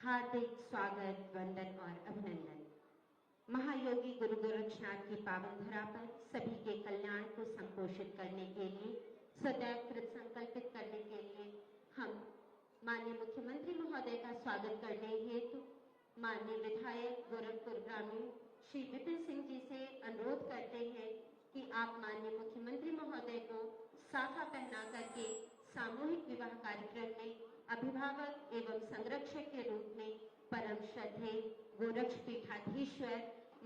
हार्दिक स्वागत, वंदन और अभिनंदन। महायोगी गुरु गोरक्षनाथ की पावन धरा पर सभी के कल्याण को संपोषित करने के लिए, सदैव कृत संकल्पित करने के लिए हम माननीय मुख्यमंत्री महोदय का स्वागत करने हेतु माननीय विधायक गोरखपुर ग्रामीण श्री विपिन सिंह जी से अनुरोध करते हैं कि आप माननीय मुख्यमंत्री महोदय को साफा पहना करके सामूहिक विवाह कार्यक्रम में अभिभावक एवं संरक्षक के रूप में परम श्रद्धेय गोरक्ष पीठाधीश्वर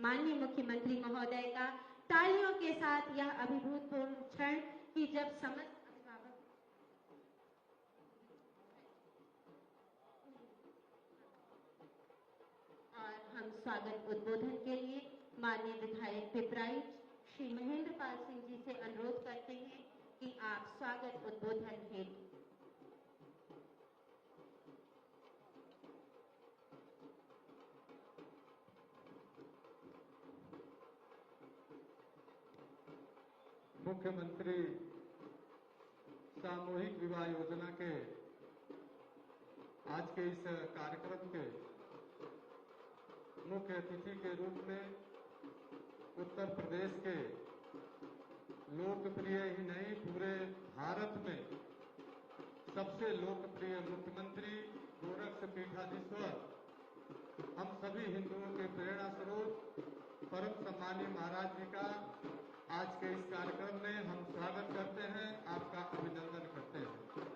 माननीय मुख्यमंत्री महोदय का तालियों के साथ यह अभिभूतपूर्ण क्षण कि जब समस्त अभिभावक और हम स्वागत उद्बोधन के लिए माननीय विधायक पिपराइच श्री महेंद्र पाल सिंह जी से अनुरोध करते हैं कि आप स्वागत उद्बोधन हेतु मुख्यमंत्री सामूहिक विवाह योजना के आज के इस कार्यक्रम के मुख्य अतिथि के रूप में उत्तर प्रदेश के लोकप्रिय ही नहीं पूरे भारत में सबसे लोकप्रिय मुख्यमंत्री गोरक्ष पीठाधीश्वर हम सभी हिंदुओं के प्रेरणा स्रोत परम सम्मानीय महाराज जी का आज के इस कार्यक्रम में हम स्वागत करते हैं, आपका अभिनंदन करते हैं।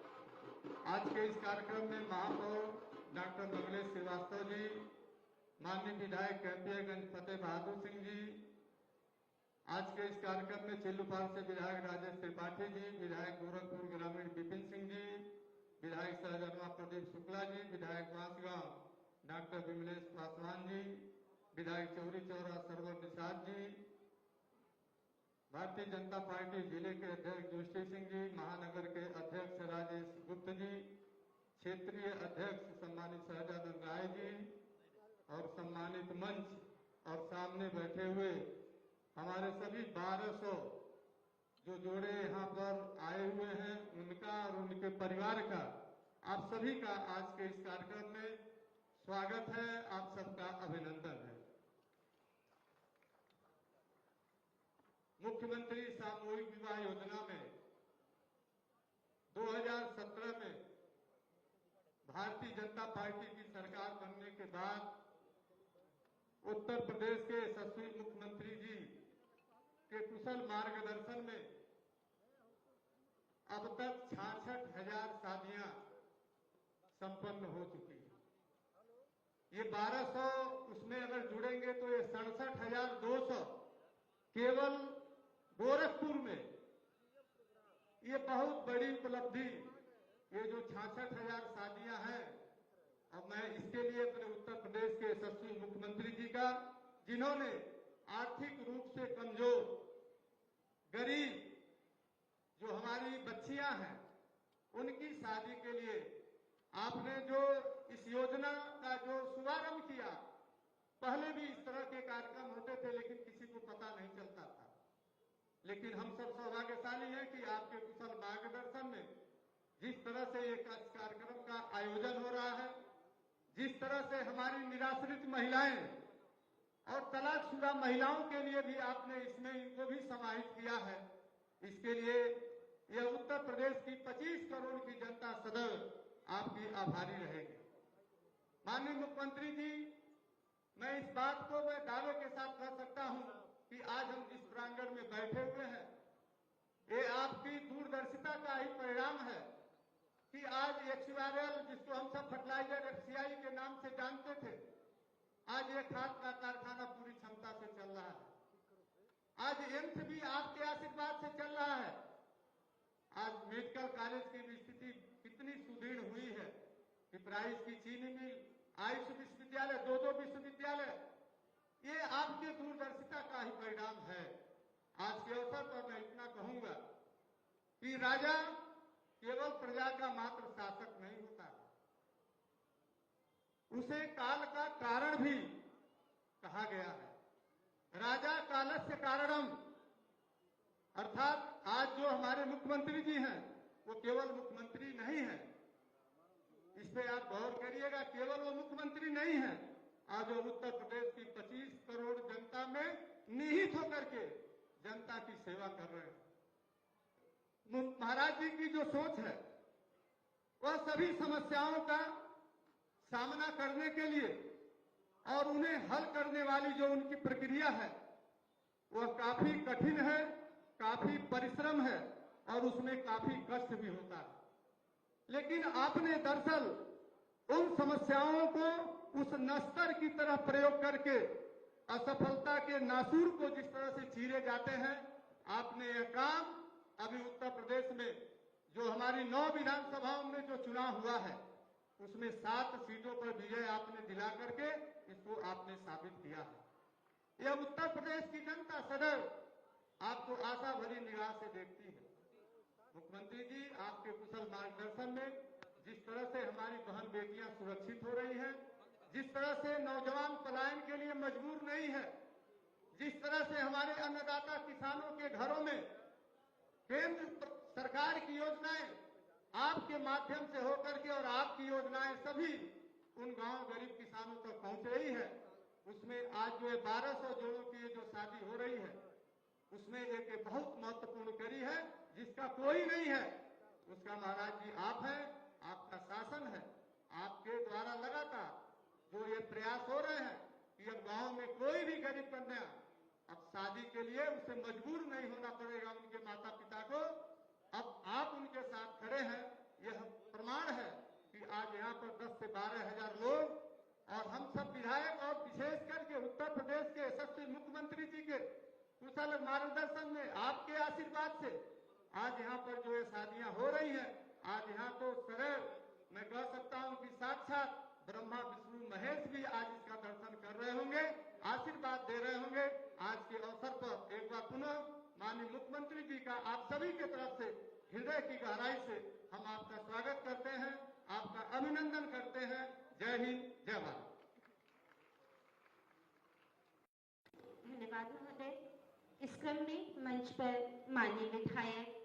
आज के इस कार्यक्रम में महापौर डॉक्टर मंगलेश श्रीवास्तव जी, माननीय विधायक कैंपियागंज फतेह बहादुर सिंह जी, आज के इस कार्यक्रम में चिल्लूपाल से विधायक राजेश त्रिपाठी जी, विधायक गोरखपुर ग्रामीण विपिन सिंह जी, विधायक सहजनवा प्रदीप शुक्ला जी, विधायक बांसगांव डॉक्टर विमलेश पासवान जी, विधायक चौरी चौरा सरवर निषाद जी, भारतीय जनता पार्टी जिले के अध्यक्ष जोशी सिंह जी, महानगर के अध्यक्ष राजेश गुप्त जी, क्षेत्रीय अध्यक्ष सम्मानित सहजानंद राय जी और सम्मानित मंच और सामने बैठे हुए हमारे सभी 1200 जो जोड़े यहाँ पर आए हुए हैं उनका और उनके परिवार का, आप सभी का आज के इस कार्यक्रम में स्वागत है, आप सबका अभिनंदन है। मुख्यमंत्री सामूहिक विवाह योजना में 2017 में भारतीय जनता पार्टी की सरकार बनने के बाद उत्तर प्रदेश के यशस्वी मुख्यमंत्री जी के कुशल मार्गदर्शन में अब तक 66,000 शादियां संपन्न हो चुकी हैं। ये 1200 उसमें अगर जुड़ेंगे तो ये 67,200 केवल गोरखपुर में, ये बहुत बड़ी उपलब्धि। ये जो 66,000 शादियां हैं, और मैं इसके लिए अपने उत्तर प्रदेश के यशस्वी मुख्यमंत्री जी का, जिन्होंने आर्थिक रूप से कमजोर गरीब जो हमारी बच्चियां हैं उनकी शादी के लिए आपने जो इस योजना का जो शुभारंभ किया, पहले भी इस तरह के कार्यक्रम होते थे लेकिन किसी को पता नहीं चलता था, लेकिन हम सब सौभाग्यशाली हैं कि आपके कुशल मार्गदर्शन में जिस तरह से ये कार्यक्रम का आयोजन हो रहा है, जिस तरह से हमारी निराश्रित महिलाएं और तलाकशुदा महिलाओं के लिए भी आपने इसमें इनको भी समाहित किया है, इसके लिए यह उत्तर प्रदेश की 25 करोड़ की जनता सदैव आपकी आभारी रहेगी। माननीय मुख्यमंत्री जी, मैं इस बात को मैं दावे के साथ कह सकता हूं कि आज हम जिस प्रांगण में बैठे हुए हैं, ये आपकी दूरदर्शिता का ही परिणाम है कि आज HURL, जिसको हम सब फर्टिलाइजर FCI के नाम से जानते थे, आज ये खाद का कारखाना पूरी क्षमता से चल रहा है। आज एम्स भी आपके आशीर्वाद से चल रहा है। आज मेडिकल कॉलेज की भी स्थिति कितनी सुदृढ़ हुई है कि प्राइस की चीनी मिल, आयुष विश्वविद्यालय, 2 विश्वविद्यालय, ये आपके दूरदर्शिता का ही परिणाम है। आज के अवसर पर मैं इतना कहूंगा कि राजा केवल प्रजा का मात्र शासक नहीं होता, उसे काल का कारण भी कहा गया है। राजा कालस्य कारणम, अर्थात आज जो हमारे मुख्यमंत्री जी हैं वो केवल मुख्यमंत्री नहीं है, इस पे आप गौर करिएगा केवल वो मुख्यमंत्री नहीं है, आज वो उत्तर प्रदेश की 25 करोड़ जनता में निहित होकर के जनता की सेवा कर रहे हैं। महाराज जी की जो सोच है वह सभी समस्याओं का सामना करने के लिए और उन्हें हल करने वाली जो उनकी प्रक्रिया है वह काफी कठिन है, काफी परिश्रम है और उसमें काफी कष्ट भी होता है। लेकिन आपने दरअसल उन समस्याओं को उस नस्तर की तरह प्रयोग करके असफलता के नासूर को जिस तरह से चीरे जाते हैं, आपने यह काम अभी उत्तर प्रदेश में जो हमारी 9 विधानसभाओं में जो चुनाव हुआ है उसमें 7 सीटों पर विजय आपने दिला करके इसको आपने साबित किया है। यह उत्तर प्रदेश की जनता सदैव आपको आशा भरी निगाह से देखती है। मुख्यमंत्री जी, आपके कुशल मार्गदर्शन में जिस तरह से हमारी बहन बेटियां सुरक्षित हो रही हैं, जिस तरह से नौजवान पलायन के लिए मजबूर नहीं है, जिस तरह से हमारे अन्नदाता किसानों के घरों में केंद्र सरकार की योजनाएं आपके माध्यम से होकर के और आपकी योजनाएं सभी उन गांव गरीब किसानों तक पहुंच रही है, उसमें आज जो 1200 जोड़ों की जो शादी हो रही है उसमें एक बहुत महत्वपूर्ण कड़ी है जिसका कोई नहीं है, उसका महाराज जी आप हैं, आपका शासन है। आपके द्वारा लगातार जो ये प्रयास हो रहे हैं कि अब गांव में कोई भी गरीब कन्या अब शादी के लिए उसे मजबूर नहीं होना पड़ेगा उनके माता पिता को, अब आप उनके साथ खड़े हैं। यह प्रमाण है कि आज यहाँ पर 10 से 12 हजार लोग और हम सब विधायक और विशेष करके उत्तर प्रदेश के यशस्वी मुख्यमंत्री जी के कुशल मार्गदर्शन में आपके आशीर्वाद से आज यहाँ पर जो ये शादियां हो रही हैं, आज यहाँ तो सदैव मैं कह सकता हूँ कि साक्षात ब्रह्मा विष्णु महेश भी आज इसका दर्शन कर रहे होंगे, आशीर्वाद दे रहे होंगे। आज के अवसर पर एक बार पुनः माननीय मुख्यमंत्री जी का आप सभी के तरफ से हृदय की गहराई से हम आपका स्वागत करते हैं, आपका अभिनंदन करते हैं। जय हिंद, जय भारत। धन्यवाद महोदय। इस क्रम में मंच पर माननीय विधायक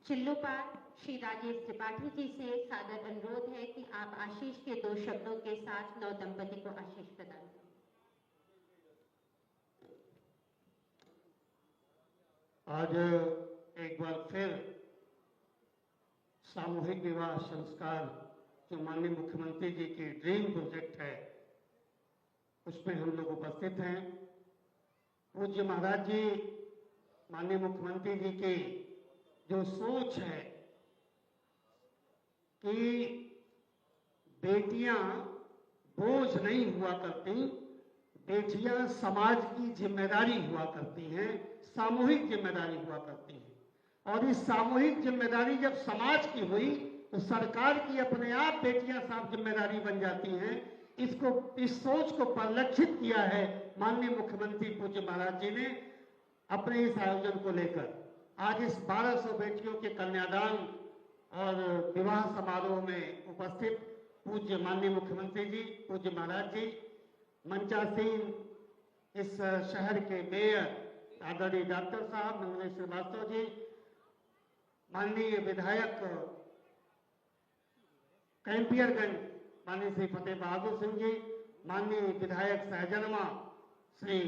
चिल्लूपाल श्री राजेश त्रिपाठी जी से सादर अनुरोध है कि आप आशीष के 2 शब्दों के साथ नव दंपति को आशीष प्रदान करें। आज एक बार फिर सामूहिक विवाह संस्कार जो माननीय मुख्यमंत्री जी की ड्रीम प्रोजेक्ट है उसमें हम लोग उपस्थित हैं। पूज्य महाराज जी, माननीय मुख्यमंत्री जी की जो सोच है कि बेटियां बोझ नहीं हुआ करती, बेटियां समाज की जिम्मेदारी हुआ करती हैं, सामूहिक जिम्मेदारी हुआ करती हैं। और इस सामूहिक जिम्मेदारी जब समाज की हुई तो सरकार की अपने आप बेटियां साफ जिम्मेदारी बन जाती हैं। इस सोच को परिलक्षित किया है माननीय मुख्यमंत्री पूज्य महाराज जी ने अपने इस आयोजन को लेकर। आज इस 1200 बेटियों के कन्यादान और विवाह समारोह में उपस्थित पूज्य माननीय मुख्यमंत्री जी, पूज्य महाराज जी, मंचासीन इस शहर के मेयर आदरणीय डॉक्टर साहब मंगलेश श्रीवास्तव जी, माननीय विधायक कैंपियरगंज माननीय श्री फतेह बहादुर सिंह जी, माननीय विधायक सहजनवा श्री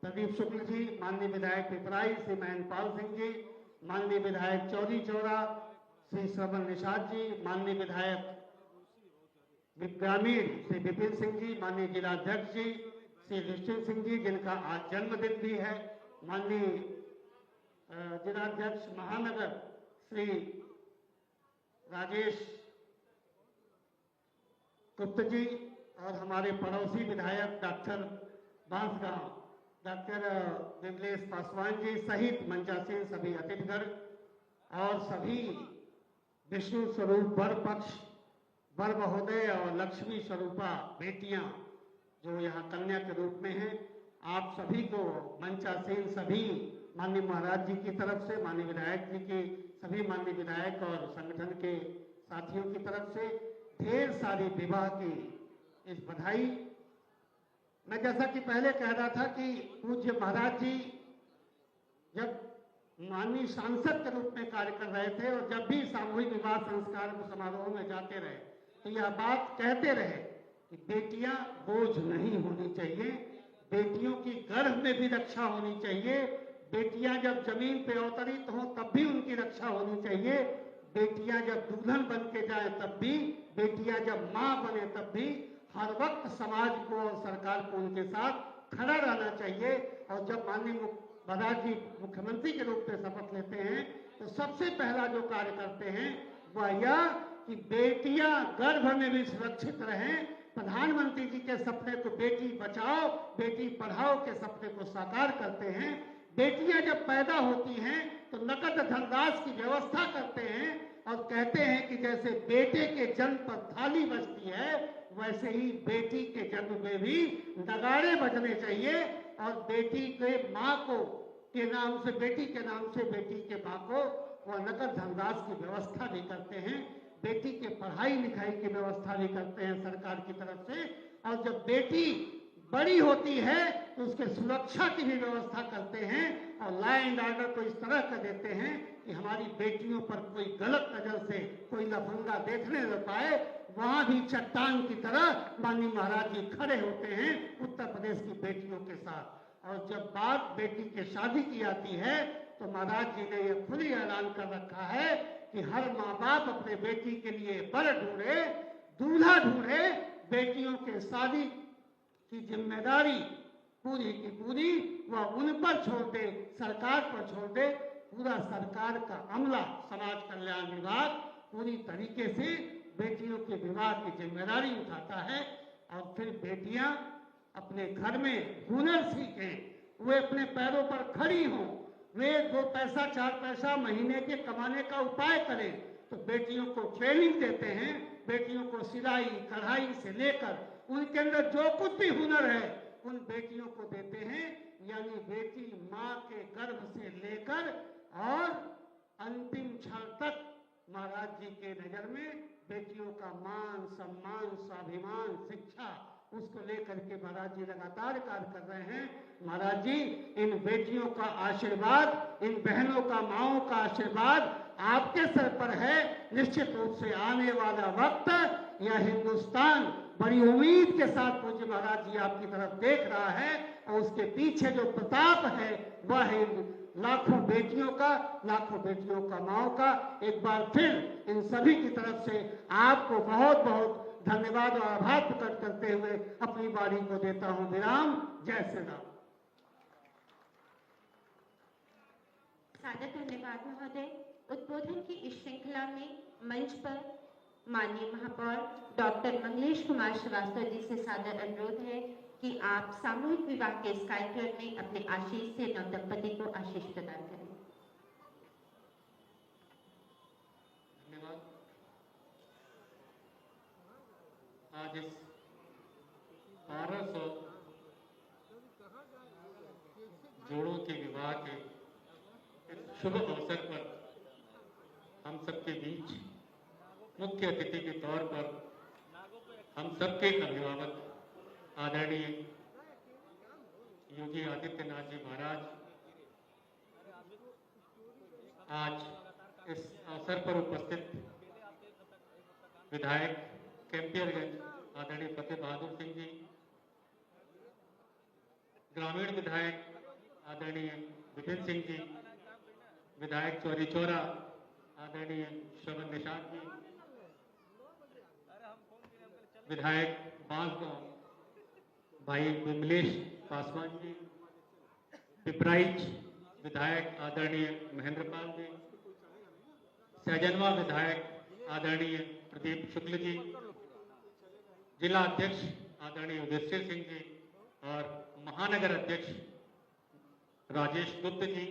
प्रदीप शुक्ल जी, माननीय विधायक पिपराई श्री महेंद्रपाल सिंह जी, माननीय विधायक चौरी चौरा श्री श्रवण निषाद जी, माननीय विधायक ग्रामीण श्री विपिन सिंह जी, माननीय जिलाध्यक्ष जी श्री निश्चित सिंह जी जिनका आज जन्मदिन भी है, माननीय जिलाध्यक्ष महानगर श्री राजेश गुप्त जी और हमारे पड़ोसी विधायक डॉक्टर बांसगांव डॉक्टर विमलेश पासवान जी सहित मंचासीन सभी अतिथिगण और सभी विष्णु स्वरूप वर पक्ष वर महोदय और लक्ष्मी स्वरूपा बेटियां जो यहाँ कन्या के रूप में हैं, आप सभी को मंचासीन सभी माननीय महाराज जी की तरफ से, माननीय विधायक जी के सभी माननीय विधायक और संगठन के साथियों की तरफ से ढेर सारी विवाह की इस बधाई। मैं जैसा कि पहले कह रहा था कि पूज्य महाराज जी जब माननीय सांसद के रूप में कार्य कर रहे थे और जब भी सामूहिक विवाह संस्कार समारोह में जाते रहे तो यह बात कहते रहे कि बेटियां बोझ नहीं होनी चाहिए, बेटियों की गर्भ में भी रक्षा होनी चाहिए, बेटियां जब जमीन पे अवतरित हों तब भी उनकी रक्षा होनी चाहिए, बेटियां जब दुल्हन बन के जाए तब भी, बेटियां जब माँ बने तब भी, हर वक्त समाज को और सरकार को उनके साथ खड़ा रहना चाहिए। और जब माननीय महाराज जी मुख्यमंत्री के रूप में शपथ लेते हैं तो सबसे पहला जो कार्य करते हैं वह यह कि बेटियां गर्भ में भी सुरक्षित रहें। प्रधानमंत्री जी के सपने को बेटी बचाओ बेटी पढ़ाओ के सपने को साकार करते हैं। बेटियां जब पैदा होती हैं तो नकद धनराशि की व्यवस्था करते हैं और कहते हैं कि जैसे बेटे के जन्म पर थाली बजती है वैसे ही बेटी के जन्म में भी नगाड़े बजने चाहिए। और बेटी के माँ को के नाम से बेटी के नाम से बेटी के माँ को वह नकद धनराशि की व्यवस्था भी करते हैं, बेटी के पढ़ाई लिखाई की व्यवस्था भी करते हैं सरकार की तरफ से। और जब बेटी बड़ी होती है तो उसके सुरक्षा की भी व्यवस्था करते हैं और लॉ एंड ऑर्डर को इस तरह कर देते हैं कि हमारी बेटियों पर कोई गलत नजर से कोई लफंगा देखने न पाए। वहां भी चट्टान की तरह माननीय महाराज जी खड़े होते हैं उत्तर प्रदेश की बेटियों के साथ। और जब बात बेटी के शादी की आती है तो महाराज जी ने यह खुद ही ऐलान कर रखा है कि हर माँ बाप अपने बेटी के लिए वर ढूंढे, दूल्हा ढूंढे, बेटियों के शादी की जिम्मेदारी पूरी की पूरी वह उन पर छोड़ दे, सरकार पर छोड़ दे। पूरा सरकार का अमला समाज कल्याण विभाग पूरी तरीके से बेटियों के विवाह की जिम्मेदारी उठाता है। और फिर बेटियां अपने घर में हुनर सीखें, वे अपने पैरों पर खड़ी हों, वे 2 पैसा 4 पैसा महीने के कमाने का उपाय करें। तो बेटियों को ट्रेनिंग देते हैं, बेटियों को सिलाई कढ़ाई से लेकर उनके अंदर जो कुछ भी हुनर है उन बेटियों को देते हैं। यानी बेटी माँ के गर्भ से लेकर और अंतिम क्षण तक महाराज जी के नजर में बेटियों का मान सम्मान स्वाभिमान शिक्षा उसको लेकर के महाराज जी लगातार कार्य कर रहे हैं। महाराज जी इन बेटियों का आशीर्वाद, इन बहनों का माओं का आशीर्वाद आपके सर पर है। निश्चित रूप से आने वाला वक्त यह हिंदुस्तान बड़ी उम्मीद के साथ पूज्य महाराज जी आपकी तरफ देख रहा है और उसके पीछे जो प्रताप है वह है लाखों बेटियों का, लाखों बेटियों का माओं का। एक बार फिर इन सभी की तरफ से आपको बहुत बहुत धन्यवाद और आभार प्रकट करते हुए अपनी बारी को देता हूं विराम। जय श्री राम। सादर धन्यवाद महोदय। उद्बोधन की इस श्रृंखला में मंच पर माननीय महापौर डॉक्टर मंगलेश कुमार श्रीवास्तव जी से सादर अनुरोध है कि आप सामूहिक विवाह के इस कार्यक्रम में अपने आशीष से नवदंपति को आशीष प्रदान करें। धन्यवाद। आज इस 1200 जोड़ों के विवाह के शुभ अवसर पर हम सबके बीच मुख्य अतिथि के तौर पर हम सबके अभिभावक आदरणीय योगी आदित्यनाथ जी महाराज आज इस अवसर पर उपस्थित विधायक कैंपियरगंज आदरणीय फतेह बहादुर सिंह जी, ग्रामीण विधायक आदरणीय विपिन सिंह जी, विधायक चौरी चौरा आदरणीय श्रवण निषाद जी, विधायक बांसगांव भाई विमलेश पासवान जी, पिपराइच विधायक आदरणीय महेंद्र पाल जी, सहजनवा विधायक आदरणीय प्रदीप शुक्ल जी, जिला अध्यक्ष आदरणीय युधिष्ठिर सिंह जी और महानगर अध्यक्ष राजेश गुप्त जी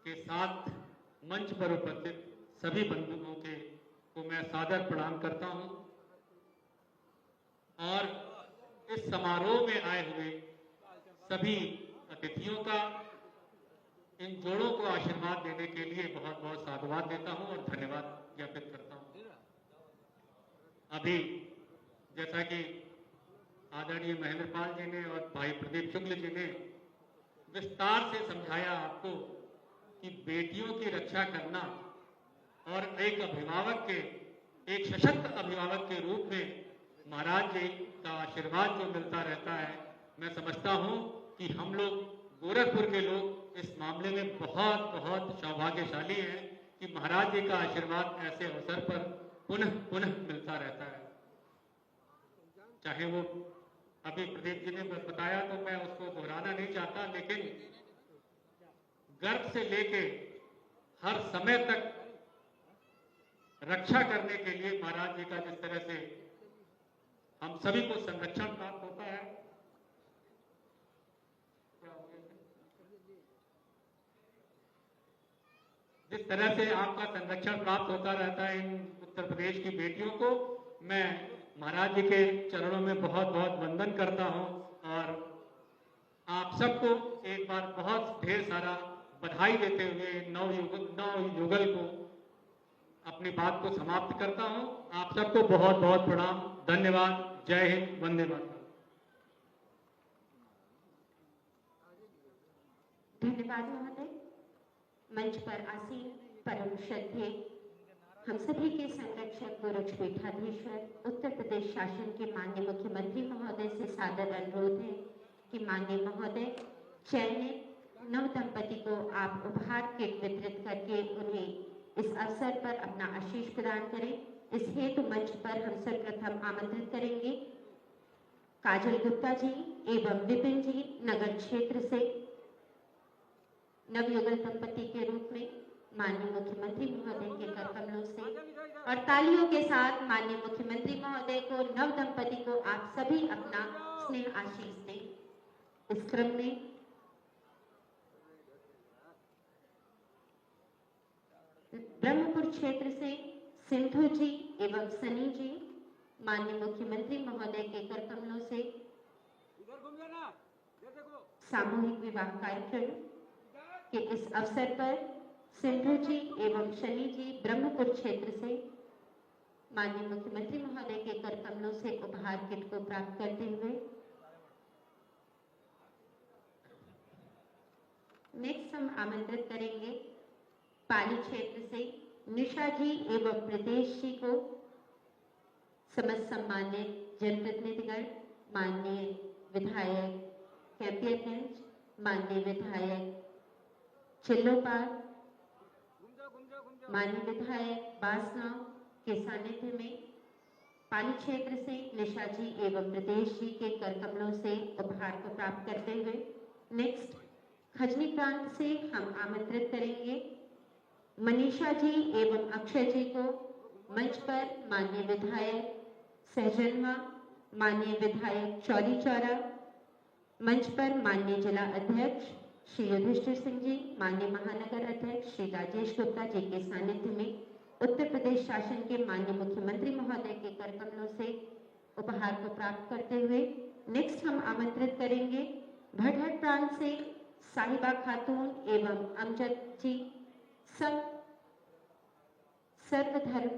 के साथ मंच पर उपस्थित सभी बंधुओं को मैं सादर प्रणाम करता हूं। और इस समारोह में आए हुए सभी अतिथियों का, इन जोड़ों को आशीर्वाद देने के लिए बहुत बहुत साधुवाद देता हूं और धन्यवाद ज्ञापित करता हूं। अभी जैसा कि आदरणीय महेंद्र पाल जी ने और भाई प्रदीप शुक्ल जी ने विस्तार से समझाया आपको कि बेटियों की रक्षा करना और एक अभिभावक के एक सशक्त अभिभावक के रूप में महाराज जी का आशीर्वाद जो मिलता रहता है, मैं समझता हूं कि हम लोग गोरखपुर के लोग इस मामले में बहुत बहुत सौभाग्यशाली हैं कि महाराज जी का आशीर्वाद ऐसे अवसर पर पुनः पुनः मिलता रहता है। चाहे वो अभी प्रदीप जी ने बताया तो मैं उसको दोहराना नहीं चाहता, लेकिन गर्भ से लेके हर समय तक रक्षा करने के लिए महाराज जी का जिस तरह से हम सभी को संरक्षण प्राप्त होता है, जिस तरह से आपका संरक्षण प्राप्त होता रहता है इन उत्तर प्रदेश की बेटियों को, मैं महाराज जी के चरणों में बहुत बहुत वंदन करता हूं और आप सबको एक बार बहुत ढेर सारा बधाई देते हुए नव युगल को अपनी बात को समाप्त करता हूं। आप सबको बहुत बहुत प्रणाम, धन्यवाद, जय हिंद, वंदे मातरम। धन्यवाद महोदय। मंच पर आसीन परम श्रद्धेय हम सभी के संरक्षक गोरक्षपीठाधीश्वर उत्तर प्रदेश शासन के माननीय मुख्यमंत्री महोदय से सादर अनुरोध है कि माननीय महोदय चयनित नव दंपति को आप उपहार किट वितरित करके उन्हें इस अवसर पर अपना आशीष प्रदान करें। इस हेतु मंच पर हम सर्वप्रथम आमंत्रित करेंगे काजल गुप्ता जी एवं विपिन जी नगर क्षेत्र से नवयुगल दंपति के रूप में माननीय मुख्यमंत्री महोदय के कर कमलों से और तालियों के साथ माननीय मुख्यमंत्री महोदय को नव दंपति को आप सभी अपना स्नेह आशीष दें। इस क्रम में ब्रह्मपुर क्षेत्र से सिंधु जी एवं सनी जी माननीय मुख्यमंत्री महोदय के कर कमलों से सामूहिक विवाह कार्यक्रम के इस अवसर पर सिंधु जी एवं शनि जी ब्रह्मपुर क्षेत्र से माननीय मुख्यमंत्री महोदय के कर कमलों से उपहार किट को प्राप्त करते हुए नेक्स्ट हम आमंत्रित करेंगे पाली क्षेत्र से निशा जी एवं प्रदेश जी को समस्त सम्मानित जनप्रतिनिधिगण, माननीय विधायक कैंपियरगंज, माननीय विधायक चिल्लोपाल, माननीय विधायक बांसगांव के सानिध्य में पाली क्षेत्र से निशा जी एवं प्रदेश जी के कर कमलों से उपहार को प्राप्त करते हुए नेक्स्ट खजनी प्रांत से हम आमंत्रित करेंगे मनीषा जी एवं अक्षय जी को मंच पर माननीय विधायक सहजनवा, माननीय विधायक चौरी चौरा, मंच पर माननीय जिला अध्यक्ष श्री युधिष्ठिर सिंह जी, माननीय महानगर अध्यक्ष श्री राजेश गुप्ता जी के सानिध्य में उत्तर प्रदेश शासन के माननीय मुख्यमंत्री महोदय के कर कमलों से उपहार को प्राप्त करते हुए नेक्स्ट हम आमंत्रित करेंगे भटहट प्रांत से साहिबा खातून एवं अमजद जी सर्वधर्म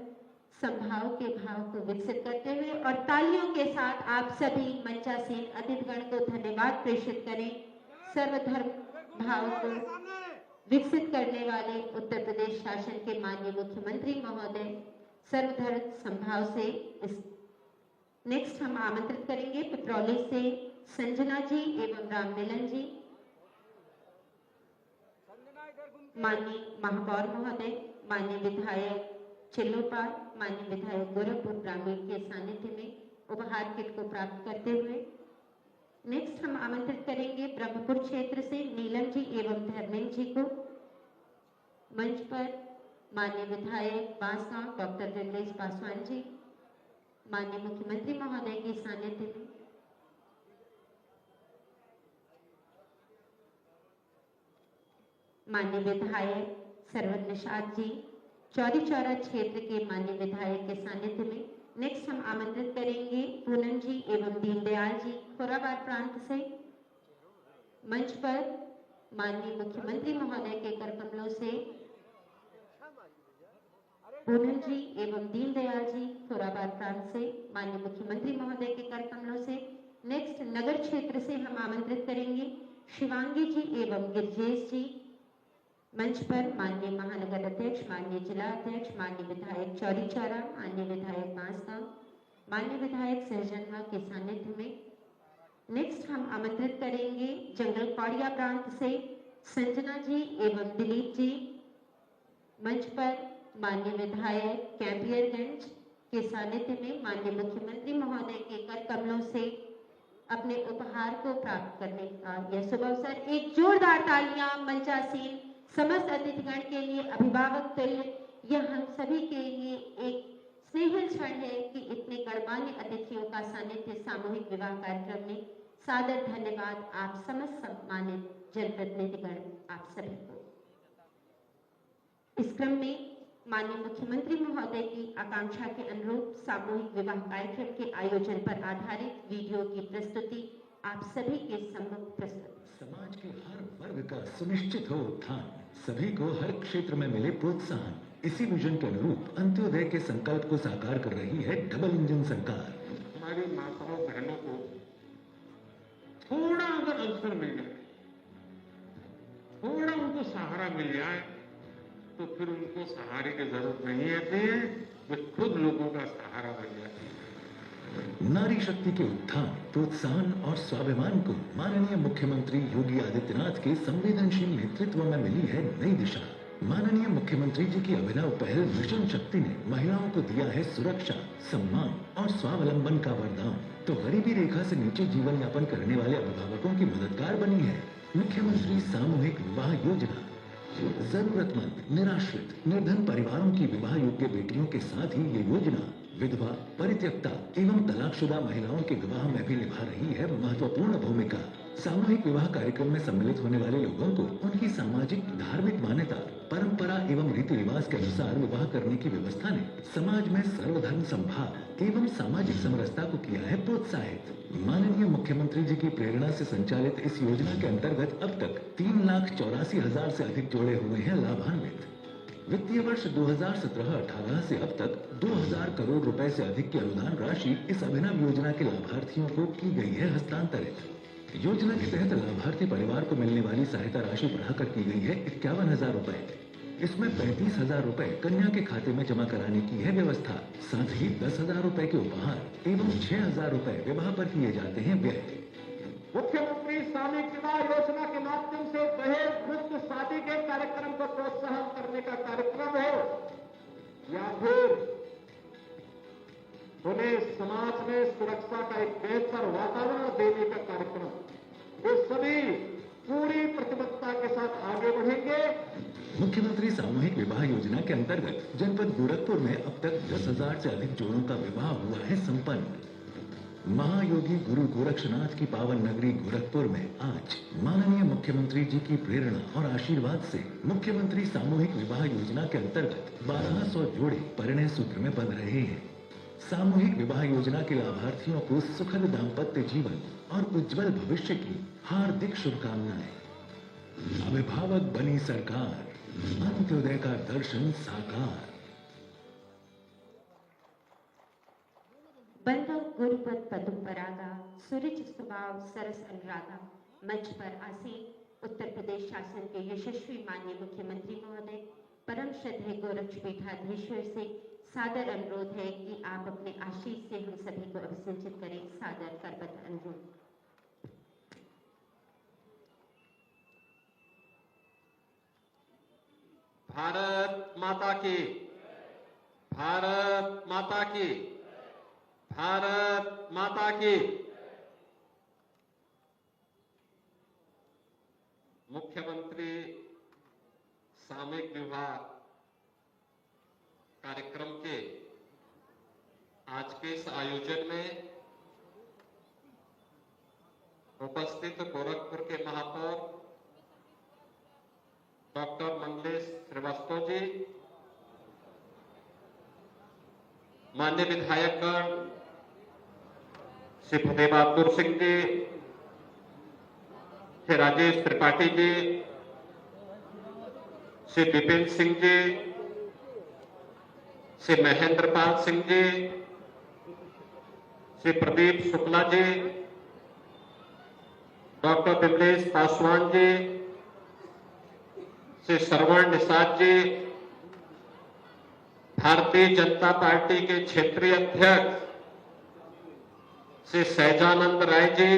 संभाव के भाव को विकसित करते हुए और तालियों के साथ आप सभी मंचासीन अतिथिगण को धन्यवाद प्रेषित करें। सर्वधर्म भाव को विकसित करने वाले उत्तर प्रदेश शासन के माननीय मुख्यमंत्री महोदय सर्वधर्म संभाव से इस नेक्स्ट हम आमंत्रित करेंगे पिपरौली से संजना जी एवं राम मिलन जी, माननीय महापौर महोदय, माननीय विधायक चिल्लोपाल, माननीय विधायक गोरखपुर ग्रामीण के सानिध्य में उपहार किट को प्राप्त करते हुए नेक्स्ट हम आमंत्रित करेंगे ब्रह्मपुर क्षेत्र से नीलम जी एवं धर्मेंद्र जी को मंच पर माननीय विधायक बांसगांव डॉक्टर विमलेश पासवान जी, माननीय मुख्यमंत्री महोदय के सानिध्य में माननीय विधायक सरवर निषाद जी चौरी चौरा क्षेत्र के माननीय विधायक के सानिध्य में नेक्स्ट हम आमंत्रित करेंगे पूनम जी एवं दीनदयाल जी खोराबार प्रांत से मंच पर माननीय मुख्यमंत्री महोदय के कर कमलों से पूनम जी एवं दीनदयाल जी खोराबार प्रांत से माननीय मुख्यमंत्री महोदय के कर कमलों से नेक्स्ट नगर क्षेत्र से हम आमंत्रित करेंगे शिवांगी जी एवं गिरजेश जी मंच पर माननीय महानगर अध्यक्ष, माननीय जिला अध्यक्ष, माननीय विधायक चौरी चौरा, माननीय विधायक बांसगांव, माननीय विधायक सहजनवा के सानिध्य में नेक्स्ट हम आमंत्रित करेंगे जंगल कौड़िया प्रांत से संजना जी एवं दिलीप जी। मंच पर माननीय विधायक कैंपियरगंज के सानिध्य में माननीय मुख्यमंत्री महोदय के कर कमलों से अपने उपहार को प्राप्त करने का यह शुभ अवसर। एक जोरदार तालियां मंचासीन समस्त अतिथिगण के लिए, अभिभावक तुल्य। यह हम सभी के लिए एक स्नेहिल क्षण है कि इतने गणमान्य अतिथियों का सानिध्य सामूहिक विवाह कार्यक्रम में। सादर धन्यवाद आप समस्त सम्मानित जनप्रतिनिधिगण, आप सभी को। इस क्रम में माननीय मुख्यमंत्री महोदय की आकांक्षा के अनुरूप सामूहिक विवाह कार्यक्रम के आयोजन पर आधारित वीडियो की प्रस्तुति आप सभी के सम्मुख प्रस्तुत। समाज के हर वर्ग का सुनिश्चित हो उत्थान, सभी को हर क्षेत्र में मिले प्रोत्साहन, इसी विजन के अनुरूप अंत्योदय के संकल्प को साकार कर रही है डबल इंजन सरकार। हमारी माताओं बहनों को थोड़ा अगर अवसर मिल जाए, थोड़ा उनको सहारा मिल जाए, तो फिर उनको सहारे की जरूरत नहीं है, वे खुद लोगों का सहारा बन जाती है। नारी शक्ति के उत्थान, प्रोत्साहन और स्वाभिमान को माननीय मुख्यमंत्री योगी आदित्यनाथ के संवेदनशील नेतृत्व में मिली है नई दिशा। माननीय मुख्यमंत्री जी की अभिनव पहल मिशन शक्ति ने महिलाओं को दिया है सुरक्षा, सम्मान और स्वावलंबन का वरदान, तो गरीबी रेखा से नीचे जीवन यापन करने वाले अभिभावकों की मददगार बनी है मुख्यमंत्री सामूहिक विवाह योजना। जरूरतमंद, निराश्रित, निर्धन परिवारों की विवाह योग्य बेटियों के साथ ही ये योजना विधवा, परित्यक्ता एवं तलाकशुदा महिलाओं के विवाह में भी निभा रही है महत्वपूर्ण भूमिका। सामूहिक विवाह कार्यक्रम में सम्मिलित होने वाले लोगों को उनकी सामाजिक, धार्मिक मान्यता, परंपरा एवं रीति रिवाज के अनुसार विवाह करने की व्यवस्था ने समाज में सर्वधर्म समभाव एवं सामाजिक समरसता को किया है प्रोत्साहित। माननीय मुख्यमंत्री जी की प्रेरणा से संचालित इस योजना के अंतर्गत अब तक 3,84,000 से अधिक जोड़े हुए हैं लाभान्वित। वित्तीय वर्ष 2017-18 से अब तक 2,000 करोड़ रुपए से अधिक की अनुदान राशि इस अभिनव योजना के लाभार्थियों को की गई है हस्तांतरित। योजना के तहत लाभार्थी परिवार को मिलने वाली सहायता राशि बढ़ाकर की गई है 51,000 रुपए। इसमें 35,000 रुपए कन्या के खाते में जमा कराने की है व्यवस्था। साथ ही 10,000 रुपए के उपहार एवं 6,000 रुपए विवाह पर किए जाते हैं व्यय। मुख्यमंत्री सामूहिक विवाह योजना के माध्यम से दहेज मुक्त शादी के कार्यक्रम को प्रोत्साहन करने का कार्यक्रम हो या फिर उन्हें समाज में सुरक्षा का एक बेहतर वातावरण देने का कार्यक्रम, ये सभी पूरी प्रतिबद्धता के साथ आगे बढ़ेंगे। मुख्यमंत्री सामूहिक विवाह योजना के अंतर्गत जनपद गोरखपुर में अब तक 10,000 से अधिक जोड़ों का विवाह हुआ है संपन्न। महायोगी गुरु गोरक्षनाथ की पावन नगरी गोरखपुर में आज माननीय मुख्यमंत्री जी की प्रेरणा और आशीर्वाद से मुख्यमंत्री सामूहिक विवाह योजना के अंतर्गत 1,200 जोड़े परिणय सूत्र में बंध रहे हैं। सामूहिक विवाह योजना के लाभार्थियों को सुखद दाम्पत्य जीवन और उज्जवल भविष्य की हार्दिक शुभकामनाएं। अभिभावक बनी सरकार, अंत्योदय का दर्शन साकार। बंधु गुरुपद पदुम परागा, सूरज स्वभाव सरस अनुरागा। मंच पर आसीन उत्तर प्रदेश शासन के यशस्वी माननीय मुख्यमंत्री महोदय परम श्रद्धेय गोरक्षपीठाधीश्वर से सादर अनुरोध है कि आप अपने आशीष से हम सभी को अभिसिंचित करें। सादर करबद्ध अनुरोध। भारत माता की, भारत माता की, भारत माता की। मुख्यमंत्री सामूहिक विवाह कार्यक्रम के आज के इस आयोजन में उपस्थित गोरखपुर के महापौर डॉक्टर मंगलेश श्रीवास्तव जी, माननीय विधायकगण श्री फतेह बहादुर सिंह जी, श्री राजेश त्रिपाठी जी, श्री विपिन सिंह जी, श्री महेंद्र पाल सिंह जी, श्री प्रदीप शुक्ला जी, डॉक्टर विमलेश पासवान जी, श्री श्रवण निषाद जी, भारतीय जनता पार्टी के क्षेत्रीय अध्यक्ष श्री सहजानंद राय जी,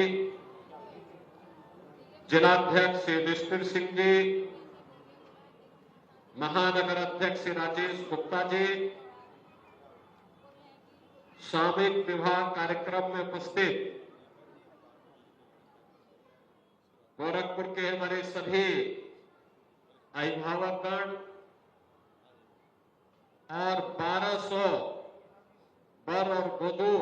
जिलाध्यक्ष श्री युधिष्ठिर सिंह जी, महानगर अध्यक्ष श्री राजेश गुप्ता जी, सामूहिक विवाह कार्यक्रम में उपस्थित गोरखपुर के हमारे सभी अभिभावकगण और 1200 वर और वधू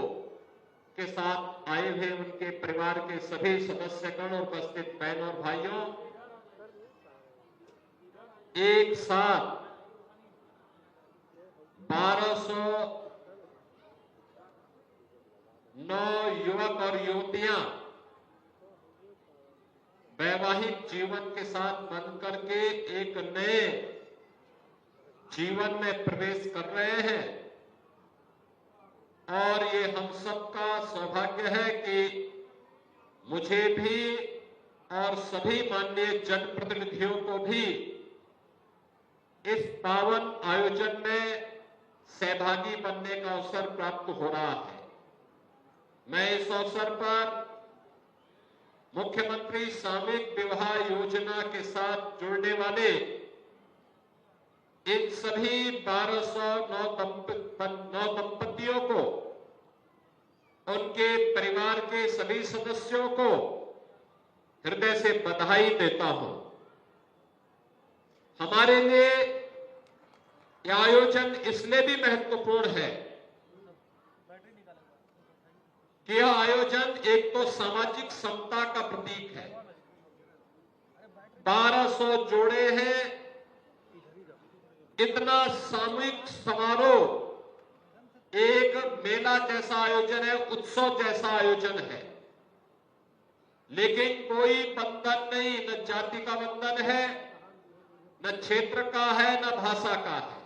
के साथ आए हुए उनके परिवार के सभी सदस्यगण और उपस्थित बहनों और भाइयों, एक साथ 1209 युवक और युवतियां वैवाहिक जीवन के साथ बंध करके एक नए जीवन में प्रवेश कर रहे हैं। और ये हम सबका सौभाग्य है कि मुझे भी और सभी माननीय जनप्रतिनिधियों को भी इस पावन आयोजन में सहभागी बनने का अवसर प्राप्त हो रहा है। मैं इस अवसर पर मुख्यमंत्री सामूहिक विवाह योजना के साथ जुड़ने वाले इन सभी 1209 दंपतियों को, उनके परिवार के सभी सदस्यों को हृदय से बधाई देता हूं। हमारे लिए यह आयोजन इसलिए भी महत्वपूर्ण है कि यह आयोजन एक तो सामाजिक समता का प्रतीक है। 1200 जोड़े हैं, इतना सामूहिक समारोह एक मेला जैसा आयोजन है, उत्सव जैसा आयोजन है, लेकिन कोई बंधन नहीं, न जाति का बंधन है, न क्षेत्र का है, न भाषा का है,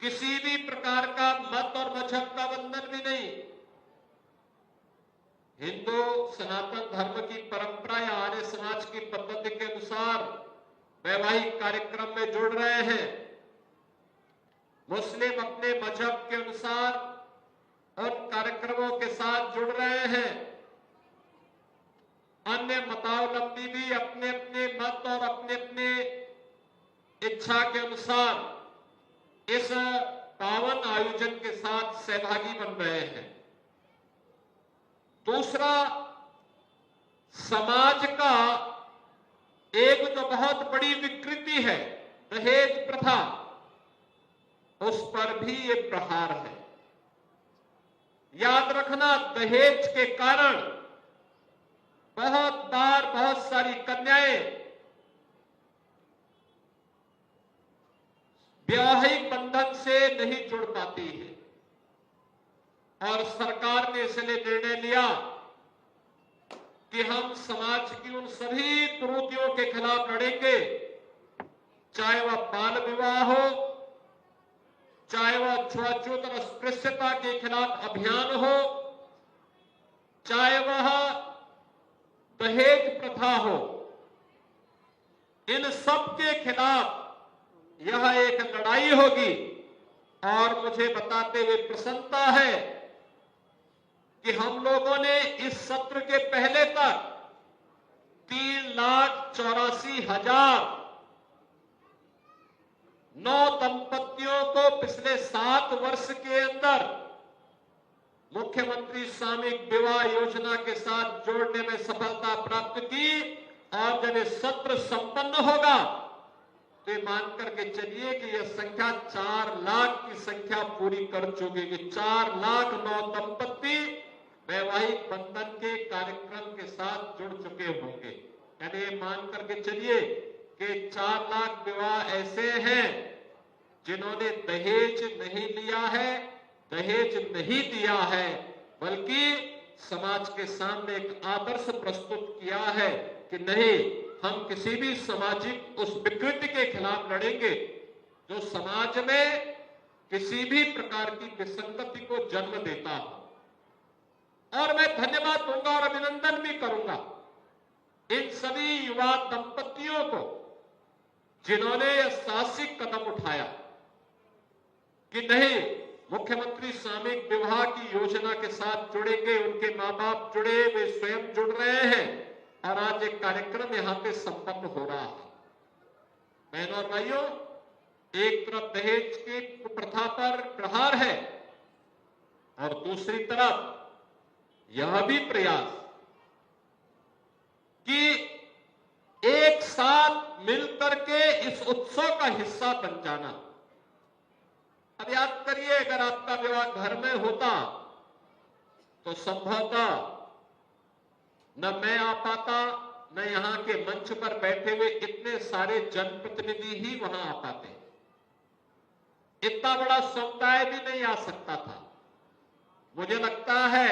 किसी भी प्रकार का मत और मजहब का बंधन भी नहीं। हिंदू सनातन धर्म की परंपरा या आर्य समाज की पद्धति के अनुसार वैवाहिक कार्यक्रम में जुड़ रहे हैं। मुस्लिम अपने मजहब के अनुसार उन कार्यक्रमों के साथ जुड़ रहे हैं। अन्य मतावलंबी भी अपने अपने मत और अपने अपने इच्छा के अनुसार इस पावन आयोजन के साथ सहभागी बन रहे हैं। दूसरा, समाज का एक जो बहुत बड़ी विकृति है दहेज प्रथा, उस पर भी ये प्रहार है। याद रखना, दहेज के कारण बहुत बार बहुत सारी कन्याएं वैवाहिक बंधन से नहीं जुड़ पाती है, और सरकार ने इसलिए निर्णय लिया कि हम समाज की उन सभी कुरीतियों के खिलाफ लड़ेंगे, चाहे वह बाल विवाह हो, चाहे वह छुआछूत और अस्पृश्यता के खिलाफ अभियान हो, चाहे वह दहेज प्रथा हो। इन सब के खिलाफ यह एक लड़ाई होगी। और मुझे बताते हुए प्रसन्नता है कि हम लोगों ने इस सत्र के पहले तक 3,84,000 9 दंपतियों को पिछले 7 वर्ष के अंदर मुख्यमंत्री सामूहिक विवाह योजना के साथ जोड़ने में सफलता प्राप्त की। और जब ये सत्र संपन्न होगा तो ये मान करके चलिए कि यह संख्या 4 लाख की संख्या पूरी कर चुकी है। 4 लाख 9 दंपति वैवाहिक बंधन के कार्यक्रम के साथ जुड़ चुके होंगे। यानी ये मान करके चलिए कि 4 लाख विवाह ऐसे हैं जिन्होंने दहेज नहीं लिया है, दहेज नहीं दिया है, बल्कि समाज के सामने एक आदर्श प्रस्तुत किया है कि नहीं, हम किसी भी सामाजिक उस विकृति के खिलाफ लड़ेंगे जो समाज में किसी भी प्रकार की विसंगति को जन्म देता हो। और मैं धन्यवाद दूंगा और अभिनंदन भी करूंगा इन सभी युवा दंपतियों को जिन्होंने यह साहसिक कदम उठाया कि नहीं, मुख्यमंत्री सामूहिक विवाह की योजना के साथ जुड़ेंगे, उनके मां बाप जुड़े, वे स्वयं जुड़ रहे हैं और आज एक कार्यक्रम यहां पे संपन्न हो रहा है। बहनों और भाइयों, एक तरफ दहेज की कुप्रथा पर प्रहार है और दूसरी तरफ यह भी प्रयास कि एक साथ मिलकर के इस उत्सव का हिस्सा बन जाना। अब याद करिए, अगर आपका विवाह घर में होता तो संभवतः न मैं आ पाता, न यहां के मंच पर बैठे हुए इतने सारे जनप्रतिनिधि ही वहां आ पाते। इतना बड़ा समुदाय भी नहीं आ सकता था। मुझे लगता है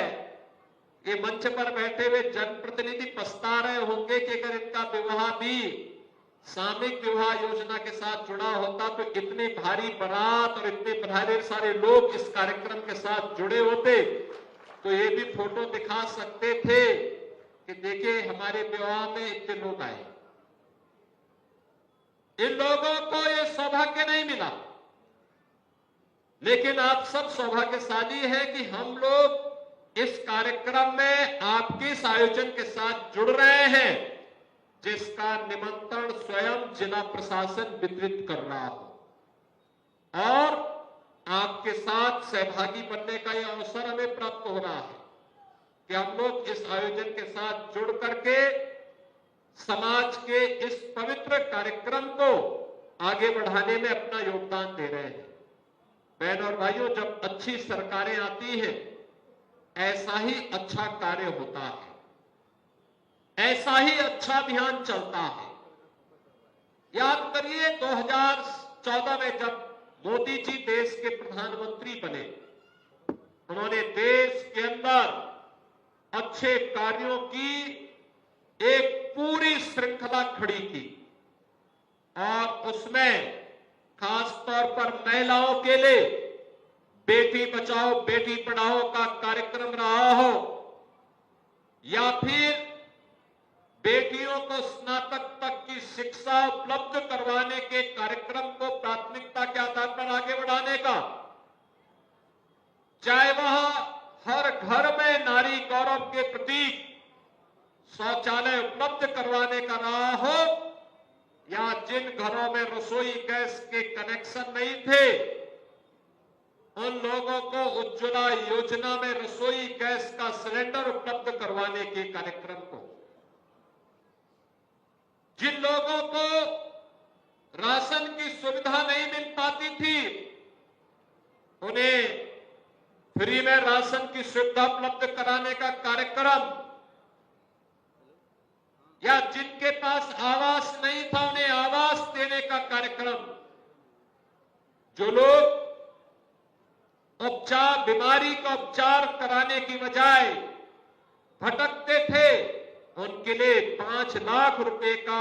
कि मंच पर बैठे हुए जनप्रतिनिधि पछता रहे होंगे कि अगर इनका विवाह भी सामूहिक विवाह योजना के साथ जुड़ा होता तो इतनी भारी बारात और इतने भारी सारे लोग इस कार्यक्रम के साथ जुड़े होते तो ये भी फोटो दिखा सकते थे कि देखिए हमारे विवाह में इतने लोग आए। इन लोगों को ये सौभाग्य नहीं मिला, लेकिन आप सब सौभाग्यशाली हैं कि हम लोग इस कार्यक्रम में आपके इस आयोजन के साथ जुड़ रहे हैं, जिसका निमंत्रण स्वयं जिला प्रशासन वितरित कर रहा हो और आपके साथ सहभागी बनने का यह अवसर हमें प्राप्त हो रहा है कि हम लोग इस आयोजन के साथ जुड़ करके समाज के इस पवित्र कार्यक्रम को आगे बढ़ाने में अपना योगदान दे रहे हैं। बहनों और भाइयों, जब अच्छी सरकारें आती हैं, ऐसा ही अच्छा कार्य होता है, ऐसा ही अच्छा अभियान चलता है। याद करिए 2014 में जब मोदी जी देश के प्रधानमंत्री बने, उन्होंने देश के अंदर अच्छे कार्यों की एक पूरी श्रृंखला खड़ी की और उसमें खास तौर पर महिलाओं के लिए बेटी बचाओ बेटी पढ़ाओ का कार्यक्रम रहा हो या फिर बेटियों को स्नातक तक की शिक्षा उपलब्ध करवाने के कार्यक्रम को प्राथमिकता के आधार पर आगे बढ़ाने का, चाहे वह हर घर में नारी गौरव के प्रतीक शौचालय उपलब्ध करवाने का रहा हो या जिन घरों में रसोई गैस के कनेक्शन नहीं थे उन लोगों को उज्ज्वला योजना में रसोई गैस का सिलेंडर उपलब्ध करवाने के कार्यक्रम को, जिन लोगों को राशन की सुविधा नहीं मिल पाती थी उन्हें फ्री में राशन की सुविधा उपलब्ध कराने का कार्यक्रम, या जिनके पास आवास नहीं था उन्हें आवास देने का कार्यक्रम, जो लोग उपचार बीमारी का उपचार कराने की बजाय भटकते थे उनके लिए 5 लाख रुपए का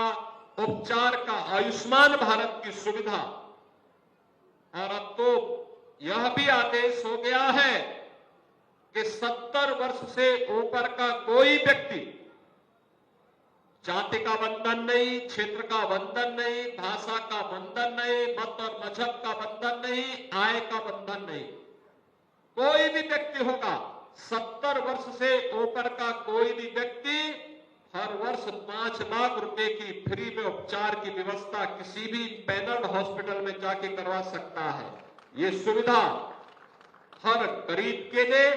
उपचार का आयुष्मान भारत की सुविधा। और अब तो यह भी आदेश हो गया है कि 70 वर्ष से ऊपर का कोई व्यक्ति, जाति का बंधन नहीं, क्षेत्र का बंधन नहीं, भाषा का बंधन नहीं, मत और मजहब का बंधन नहीं, आय का बंधन नहीं, कोई भी व्यक्ति होगा 70 वर्ष से ऊपर का कोई भी व्यक्ति हर वर्ष 5 लाख रुपए की फ्री में उपचार की व्यवस्था किसी भी पैनल हॉस्पिटल में जाके करवा सकता है। ये सुविधा हर गरीब के लिए,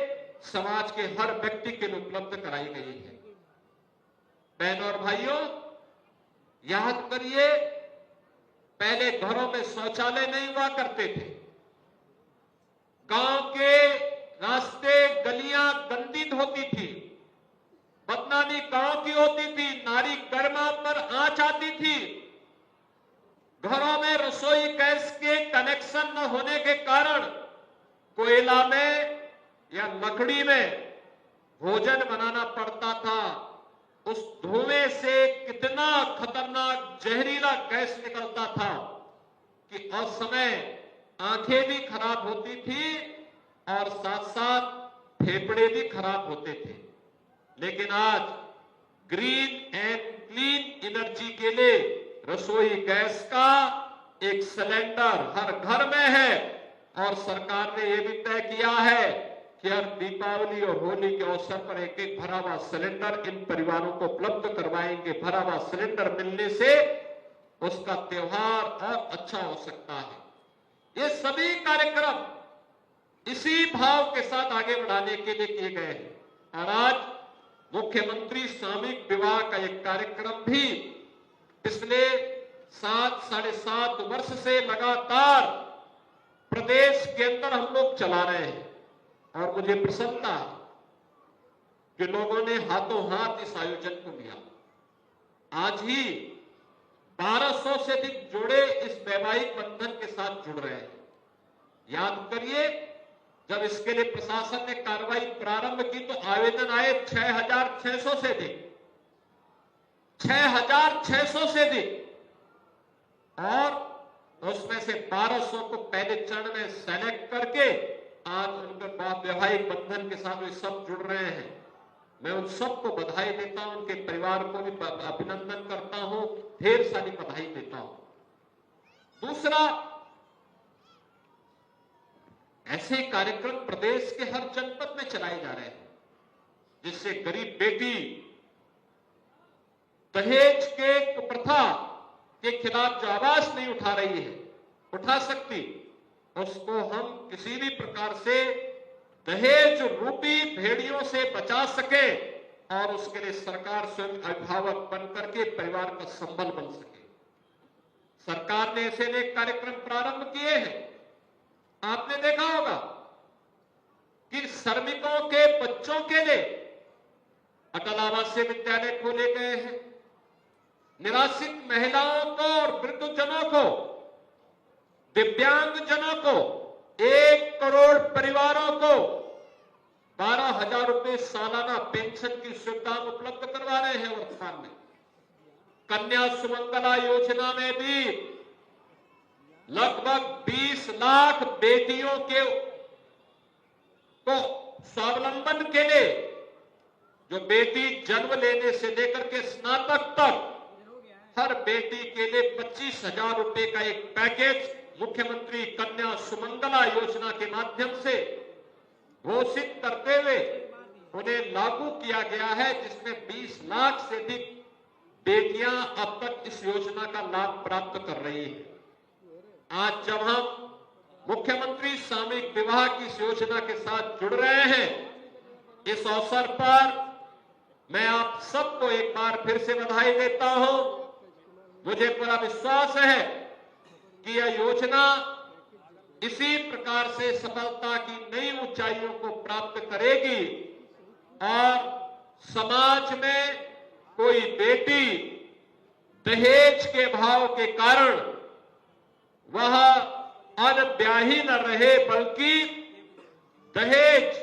समाज के हर व्यक्ति के लिए उपलब्ध कराई गई है। बहनों और भाइयों, याद करिए पहले घरों में शौचालय नहीं हुआ करते थे, गांव के रास्ते गलियां गंदी होती थी, बदनामी गांव की होती थी, नारी गर्मा पर आंच आती थी, घरों में रसोई गैस के कनेक्शन न होने के कारण कोयला में या लकड़ी में भोजन बनाना पड़ता था। उस धुएं से कितना खतरनाक जहरीला गैस निकलता था कि उस समय आंखें भी खराब होती थी और साथ साथ फेफड़े भी खराब होते थे। लेकिन आज ग्रीन एंड क्लीन एनर्जी के लिए रसोई गैस का एक सिलेंडर हर घर में है और सरकार ने यह भी तय किया है कि हर दीपावली और होली के अवसर पर एक एक भरा हुआ सिलेंडर इन परिवारों को उपलब्ध करवाएंगे। भरा हुआ सिलेंडर मिलने से उसका त्योहार और अच्छा हो सकता है। ये सभी कार्यक्रम इसी भाव के साथ आगे बढ़ाने के लिए किए गए हैं और आज मुख्यमंत्री सामूहिक विवाह का एक कार्यक्रम भी पिछले 7-7.5 वर्ष से लगातार प्रदेश के अंदर हम लोग चला रहे हैं और मुझे प्रसन्नता है कि लोगों ने हाथों हाथ इस आयोजन को लिया। आज ही 1200 से अधिक जोड़े इस वैवाहिक बंधन के साथ जुड़ रहे हैं। याद करिए, जब इसके लिए प्रशासन ने कार्रवाई प्रारंभ की तो आवेदन आए 6,600 से अधिक, 6,600 से अधिक, और उसमें से 1200 को पहले चरण में सेलेक्ट करके आज उनके वैवाहिक बंधन के साथ वे सब जुड़ रहे हैं। मैं उन सबको बधाई देता हूं, उनके परिवार को भी अभिनंदन करता हूं, ढेर सारी बधाई देता हूं। दूसरा, ऐसे कार्यक्रम प्रदेश के हर जनपद में चलाए जा रहे हैं जिससे गरीब बेटी दहेज के प्रथा के खिलाफ जो आवाज नहीं उठा रही है, उठा सकती, उसको हम किसी भी प्रकार से दहेज रूपी भेड़ियों से बचा सके और उसके लिए सरकार स्वयं अभिभावक बनकर के परिवार का संबल बन सके। सरकार ने ऐसे अनेक कार्यक्रम प्रारंभ किए हैं। आपने देखा होगा कि श्रमिकों के बच्चों के लिए अटल आवासीय विद्यालय खोले गए हैं। निराश्रित महिलाओं को और वृद्धजनों को, दिव्यांगजनों को, 1 करोड़ परिवारों को 12,000 रुपए सालाना पेंशन की सुविधा उपलब्ध करवा रहे हैं। वर्तमान में कन्या सुमंगला योजना में भी लगभग 20 लाख बेटियों के को स्वावलंबन के लिए, जो बेटी जन्म लेने से लेकर के स्नातक तक हर बेटी के लिए 25,000 रुपए का एक पैकेज मुख्यमंत्री कन्या सुमंगला योजना के माध्यम से घोषित करते हुए उन्हें लागू किया गया है, जिसमें 20 लाख से अधिक बेटियां अब तक इस योजना का लाभ प्राप्त कर रही हैं। आज जब हम मुख्यमंत्री सामूहिक विवाह की इस योजना के साथ जुड़ रहे हैं, इस अवसर पर मैं आप सबको एक बार फिर से बधाई देता हूं। मुझे पूरा विश्वास है कि यह योजना इसी प्रकार से सफलता की नई ऊंचाइयों को प्राप्त करेगी और समाज में कोई बेटी दहेज के भाव के कारण वह अनब्याही न रहे, बल्कि दहेज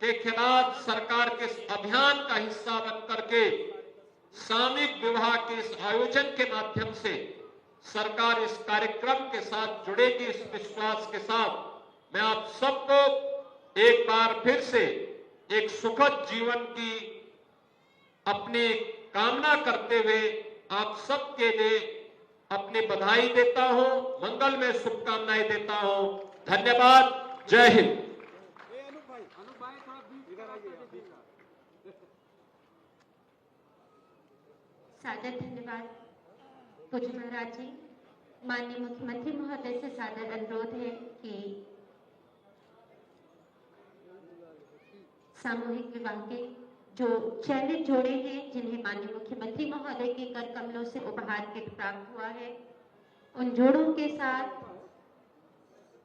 के खिलाफ सरकार के अभियान का हिस्सा बनकर के सामूहिक विवाह के इस आयोजन के माध्यम से सरकार इस कार्यक्रम के साथ जुड़ेगी। इस विश्वास के साथ मैं आप सबको एक बार फिर से एक सुखद जीवन की अपनी कामना करते हुए आप सबके लिए अपनी बधाई देता हूं, मंगल में शुभकामनाएं देता हूं। धन्यवाद। जय हिंद। सादर धन्यवाद। पूज्य महाराज जी, माननीय मुख्यमंत्री महोदय से सादर अनुरोध है कि सामूहिक विवाह के जो चयनित जोड़े हैं, जिन्हें माननीय मुख्यमंत्री महोदय के कर कमलों से उपहार किट प्राप्त हुआ है, उन जोड़ों के साथ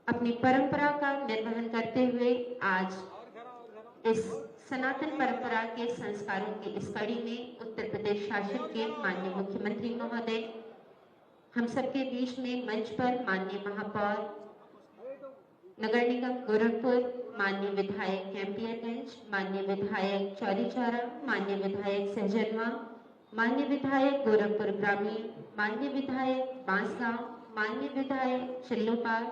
अपनी परंपरा का निर्वहन करते हुए आज इस सनातन परंपरा के संस्कारों की इस कड़ी में उत्तर प्रदेश शासन के माननीय मुख्यमंत्री महोदय हम सबके बीच में मंच पर माननीय महापौर नगर निगम गोरखपुर, माननीय विधायक कैंपियरगंज, माननीय विधायक चौरीचौरा, माननीय विधायक सहजनवा, माननीय विधायक गोरखपुर ग्रामीण, माननीय विधायक बांसगांव, माननीय विधायक चिल्लोपाल,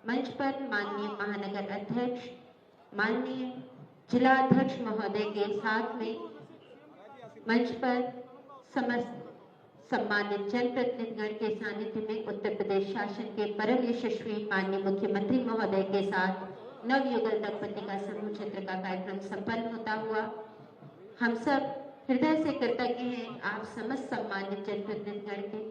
मंच पर माननीय महानगर अध्यक्ष, माननीय जिला अध्यक्ष महोदय के साथ में मंच पर समस्त सम्मानित जनप्रतिनिधिगण के सानिध्य में उत्तर प्रदेश शासन के परम यशस्वी माननीय मुख्यमंत्री महोदय के साथ नवयुगल दंपति का समूह चित्र का कार्यक्रम संपन्न होता हुआ हम सब हृदय से कृतज्ञ हैं आप समस्त सम्मानित जनप्रतिनिधिगण के